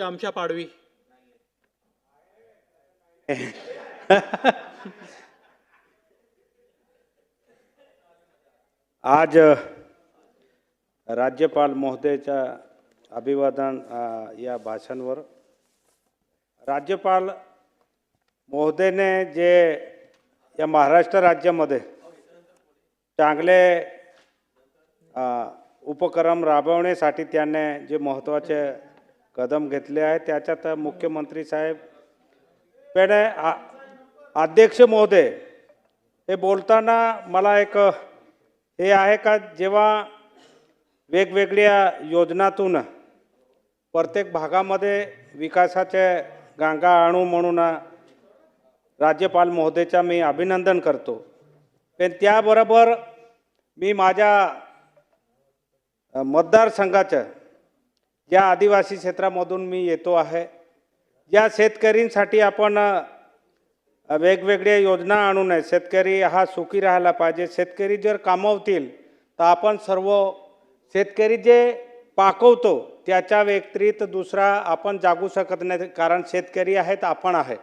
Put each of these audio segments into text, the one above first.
आमच्या पाडवी. आज राज्यपाल महोदयाच्या अभिवादन या भाषणावर राज्यपाल महोदयने जे या महाराष्ट्र राज्यामध्ये चांगले उपक्रम राबवण्यासाठी त्याने जे महत्त्वाचे कदम घेतले आहे त्याच्यात मुख्यमंत्री साहेब पण अध्यक्ष महोदय हे बोलताना मला एक हे आहे का जेव्हा वेगवेगळ्या योजनातून प्रत्येक भागामध्ये विकासाचे गंगा आणू म्हणून राज्यपाल महोदयाचा मी अभिनंदन करतो. पण त्याबरोबर मी माझ्या मतदारसंघाच्या ज्या आदिवासी क्षेत्रामधून मी येतो आहे या शेतकऱ्यांसाठी आपण वेगवेगळ्या योजना आणू नये. शेतकरी हा सुखी राहायला पाहिजे. शेतकरी जर कामवतील तर आपण सर्व शेतकरी जे पाकवतो त्याच्या व्यतिरिक्त दुसरा आपण जागू शकत नाही, कारण शेतकरी आहेत आपण आहे.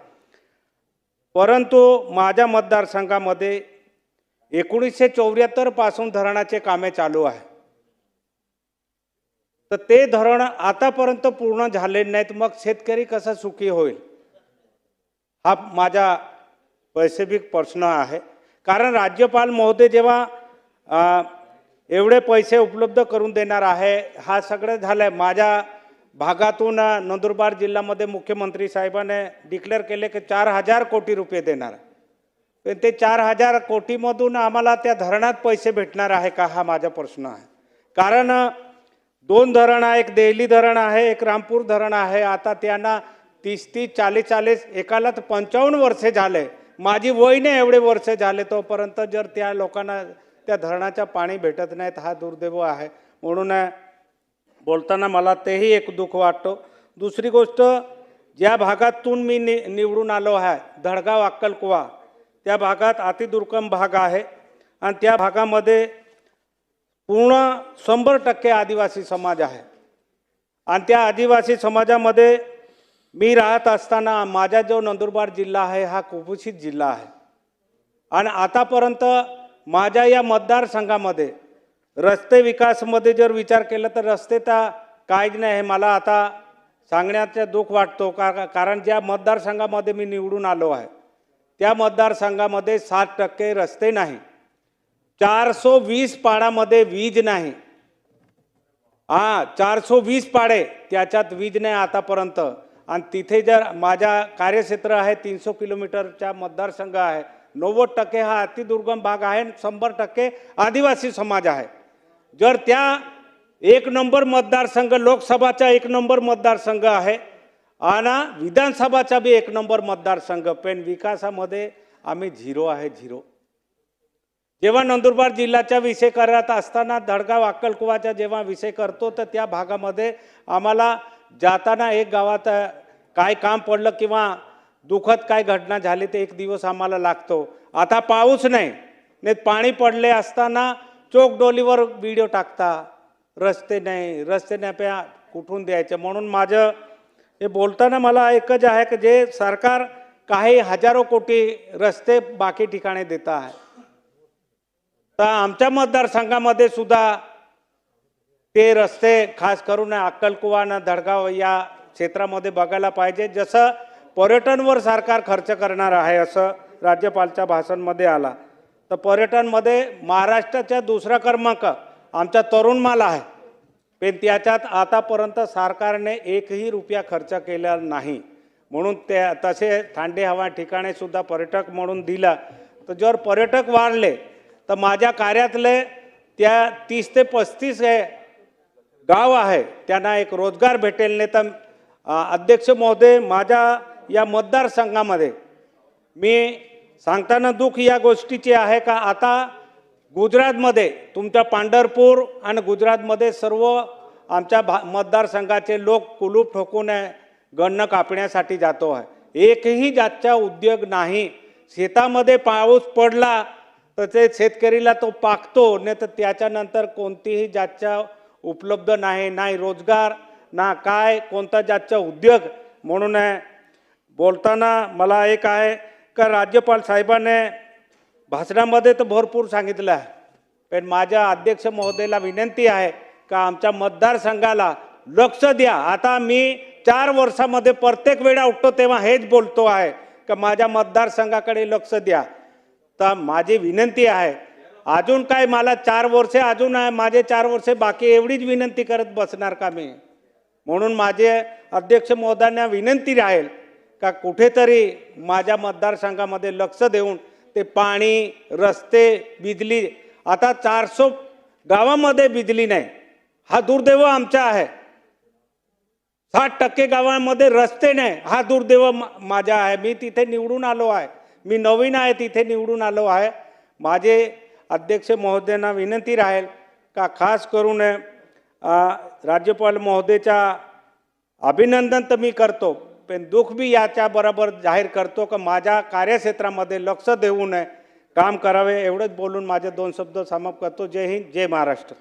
परंतु माझ्या मतदारसंघामध्ये 1974 पासून धरणाचे कामे चालू आहे. तर ते धरण आतापर्यंत पूर्ण झाले नाहीत, मग शेतकरी कसा सुखी होईल हा माझा वैश्विक प्रश्न आहे. कारण राज्यपाल महोदय जेव्हा एवढे पैसे उपलब्ध करून देणार आहे, हा सगळं झालं आहे. माझ्या भागातून नंदुरबार जिल्ह्यामध्ये मुख्यमंत्री साहेबांनी डिक्लेअर केले की 4000 कोटी रुपये देणार. पण ते 4000 कोटीमधून आम्हाला त्या धरणात पैसे भेटणार आहे का हा माझा प्रश्न आहे. कारण 2 धरण आहे, एक देहली धरण आहे, एक रामपूर धरण आहे. आता त्यांना 30-30, 40-40 एकाला तर 55 वर्षे झाले. माझी वय नाही एवढे वर्ष झाले, तोपर्यंत जर त्या लोकांना त्या धरणाचं पाणी भेटत नाहीत हा दुर्दैव आहे. म्हणून बोलताना मला तेही एक दुःख वाटतो. दुसरी गोष्ट, ज्या भागातून मी निवडून आलो आहे धडगाव अक्कलकुवा, त्या भागात अतिदुर्गम भाग आहे आणि त्या भागामध्ये पूर्ण 100% आदिवासी समाज आहे. आणि त्या आदिवासी समाजामध्ये मी राहत असताना माझा जो नंदुरबार जिल्हा आहे हा कुपोषित जिल्हा आहे. आणि आतापर्यंत माझ्या या मतदारसंघामध्ये रस्ते विकासामध्ये जर विचार केला तर रस्ते तर काहीच नाही आहे. मला आता सांगण्याचं दुःख वाटतो कारण ज्या मतदारसंघामध्ये मी निवडून आलो आहे त्या मतदारसंघामध्ये 7% रस्ते नाही. 420 पाड्यामध्ये वीज नाही. 420 पाडे त्याच्यात वीज नाही आतापर्यंत. आणि तिथे जर माझ्या कार्यक्षेत्र आहे 300 किलोमीटरचा मतदारसंघ आहे. 90% हा अतिदुर्गम भाग आहे, 100% आदिवासी समाज आहे. जर त्या 1 नंबर मतदारसंघ लोकसभाचा 1 नंबर मतदारसंघ आहे आणि विधानसभाचा बी 1 नंबर मतदारसंघ, पण विकासामध्ये आम्ही 0 आहे, 0. जेव्हा नंदुरबार जिल्ह्याचा विषय करत असताना धडगाव अक्कलकुवाचा जेव्हा विषय करतो तर त्या भागामध्ये आम्हाला जाताना एक गावात काय काम पडलं किंवा दुःखद काय घटना झाली तर 1 दिवस आम्हाला लागतो. आता पाऊस नाही पाणी पडले असताना चोकडोलीवर व्हिडिओ टाकता, रस्ते नाही पे कुठून द्यायचं. म्हणून माझं हे बोलताना मला एकच आहे की जे सरकार काही हजारो कोटी रस्ते बाकी ठिकाणी देत आहे, तर आमच्या मतदारसंघामध्ये सुद्धा ते रस्ते खास करून अक्कलकुवा आणि धडगाव या क्षेत्रामध्ये बघायला पाहिजे. जसं पर्यटनवर सरकार खर्च करणार आहे असं राज्यपालच्या भाषणामध्ये आला, तर पर्यटनमध्ये महाराष्ट्राचा 2रा क्रमांक आमचा तरुणमाल आहे. पण त्याच्यात आतापर्यंत सरकारने 1ही रुपया खर्च केला नाही. म्हणून ते तसे थंडी हवा ठिकाणी सुद्धा पर्यटक म्हणून दिला. तर जर पर्यटक वाढले तर माझ्या कार्यातले त्या 30 ते 35 गाव आहे त्यांना एक रोजगार भेटेल. नाही तर अध्यक्ष महोदय, माझ्या या मतदारसंघामध्ये मी सांगताना दुःख या गोष्टीचे आहे का आता गुजरातमध्ये तुमच्या पंढरपूर आणि गुजरातमध्ये सर्व आमच्या मतदारसंघाचे लोक कुलूप ठोकून गणना कापण्यासाठी जातो आहे. एकही जातचा उद्योग नाही. शेतामध्ये पाऊस पडला तर ते शेतकरीला तो पाकतो, नाही तर त्याच्यानंतर कोणतीही जातचा उपलब्ध नाही, नाही रोजगार ना काय कोणता जातचा उद्योग म्हणून आहे. बोलताना मला एक आहे का राज्यपाल साहेबांनी भाषणामध्ये तर भरपूर सांगितलं आहे, पण माझ्या अध्यक्ष महोदयाला विनंती आहे का आमच्या मतदारसंघाला लक्ष द्या. आता मी 4 वर्षामध्ये प्रत्येक वेळा उठतो तेव्हा हेच बोलतो आहे का माझ्या मतदारसंघाकडे लक्ष द्या. तर माझी विनंती आहे, अजून काय मला 4 वर्षे अजून आहे, माझे 4 वर्षे बाकी, एवढीच विनंती करत बसणार का मी. म्हणून माझे अध्यक्ष महोदयांना विनंती राहील का कुठेतरी माझ्या मतदारसंघामध्ये लक्ष देऊन ते पाणी, रस्ते, बिजली, आता 400 गावामध्ये बिजली नाही, हा दुर्दैव आमचा आहे. 60% गावांमध्ये रस्ते नाही, हा दुर्दैव माझा आहे. मी तिथे निवडून आलो आहे, मी नवीन आहे, तिथे निवडून आलो आहे. माझे अध्यक्ष महोदयांना विनंती राहील का खास करून राज्यपाल महोदयाचा अभिनंदन तर मी करतो, पण दुःख बी याच्या बरोबर जाहीर करतो का माझ्या कार्यक्षेत्रामध्ये लक्ष देऊन काम करावे. एवढंच बोलून माझे 2 शब्द समाप्त करतो. जय हिंद, जय महाराष्ट्र.